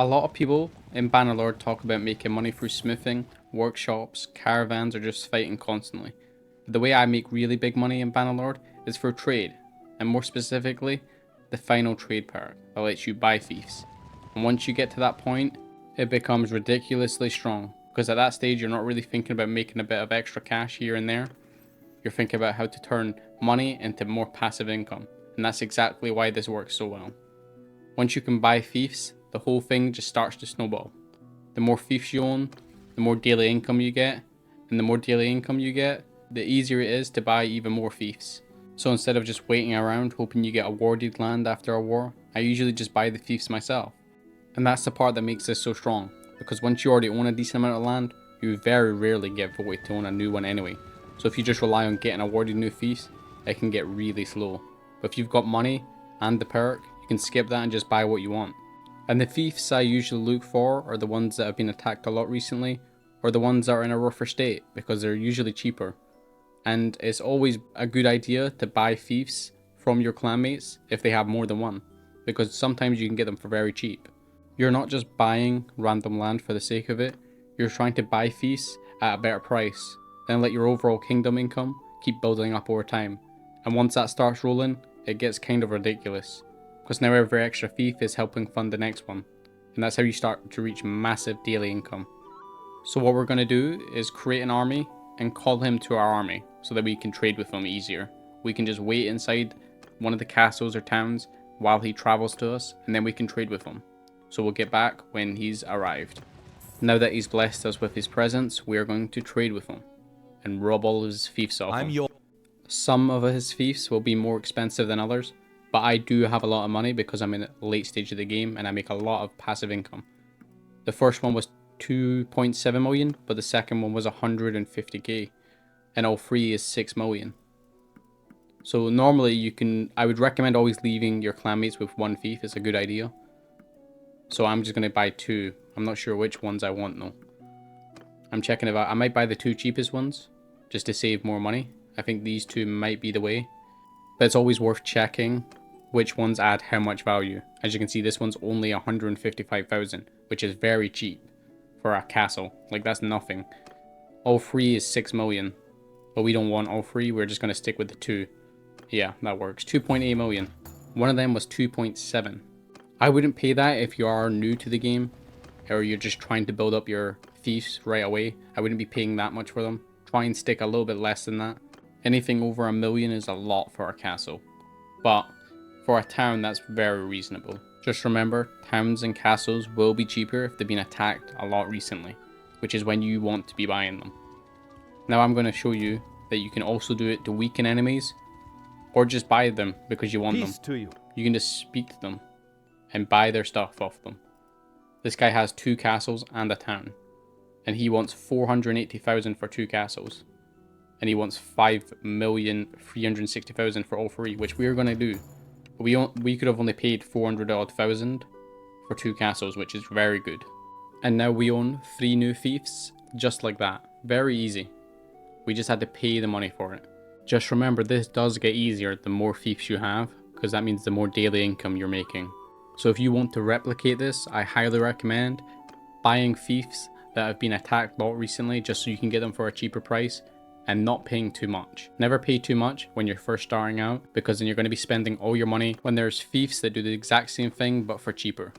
A lot of people in Bannerlord talk about making money through smithing, workshops, caravans, or just fighting constantly. But the way I make really big money in Bannerlord is through trade, and more specifically, the final trade perk that lets you buy fiefs. And once you get to that point, it becomes ridiculously strong, because at that stage you're not really thinking about making a bit of extra cash here and there. You're thinking about how to turn money into more passive income, and that's exactly why this works so well. Once you can buy fiefs, the whole thing just starts to snowball. The more fiefs you own, the more daily income you get, and the more daily income you get, the easier it is to buy even more fiefs. So instead of just waiting around hoping you get awarded land after a war, I usually just buy the fiefs myself. And that's the part that makes this so strong, because once you already own a decent amount of land, you very rarely get voted to own a new one anyway. So if you just rely on getting awarded new fiefs, it can get really slow. But if you've got money and the perk, you can skip that and just buy what you want. And the fiefs I usually look for are the ones that have been attacked a lot recently, or the ones that are in a rougher state, because they're usually cheaper. And it's always a good idea to buy fiefs from your clanmates if they have more than one, because sometimes you can get them for very cheap. You're not just buying random land for the sake of it, you're trying to buy fiefs at a better price, then let your overall kingdom income keep building up over time. And once that starts rolling, it gets kind of ridiculous, because now every extra fief is helping fund the next one, and that's how you start to reach massive daily income. So what we're going to do is create an army and call him to our army so that we can trade with him easier. We can just wait inside one of the castles or towns while he travels to us, and then we can trade with him. So we'll get back when he's arrived. Now that he's blessed us with his presence, we are going to trade with him and rob all his fiefs off him. Some of his fiefs will be more expensive than others, but I do have a lot of money because I'm in the late stage of the game and I make a lot of passive income. The first one was 2.7 million, but the second one was 150k, and all three is 6 million. So normally I would recommend always leaving your clanmates with one fief. It's a good idea. So I'm just going to buy two. I'm not sure which ones I want though. I'm checking if I might buy the two cheapest ones just to save more money. I think these two might be the way, but it's always worth checking which ones add how much value. As you can see, this one's only 155,000, which is very cheap for a castle. Like, that's nothing. All three is 6 million, but we don't want all three. We're just going to stick with the two. Yeah, that works. 2.8 million. One of them was 2.7. I wouldn't pay that if you are new to the game or you're just trying to build up your fiefs right away. I wouldn't be paying that much for them. Try and stick a little bit less than that. Anything over 1 million is a lot for a castle, but for a town that's very reasonable. Just remember, towns and castles will be cheaper if they've been attacked a lot recently, which is when you want to be buying them. Now I'm going to show you that you can also do it to weaken enemies, or just buy them because you want them. You can just speak to them and buy their stuff off them. This guy has 2 castles and a town, and he wants 480,000 for 2 castles. And he wants 5,360,000 for all 3, which we are going to do. But we could have only paid 400,000 for 2 castles, which is very good. And now we own 3 new fiefs, just like that. Very easy. We just had to pay the money for it. Just remember, this does get easier the more fiefs you have, because that means the more daily income you're making. So if you want to replicate this, I highly recommend buying fiefs that have been attacked a lot recently, just so you can get them for a cheaper price, and not paying too much. Never pay too much when you're first starting out, because then you're going to be spending all your money when there's fiefs that do the exact same thing but for cheaper.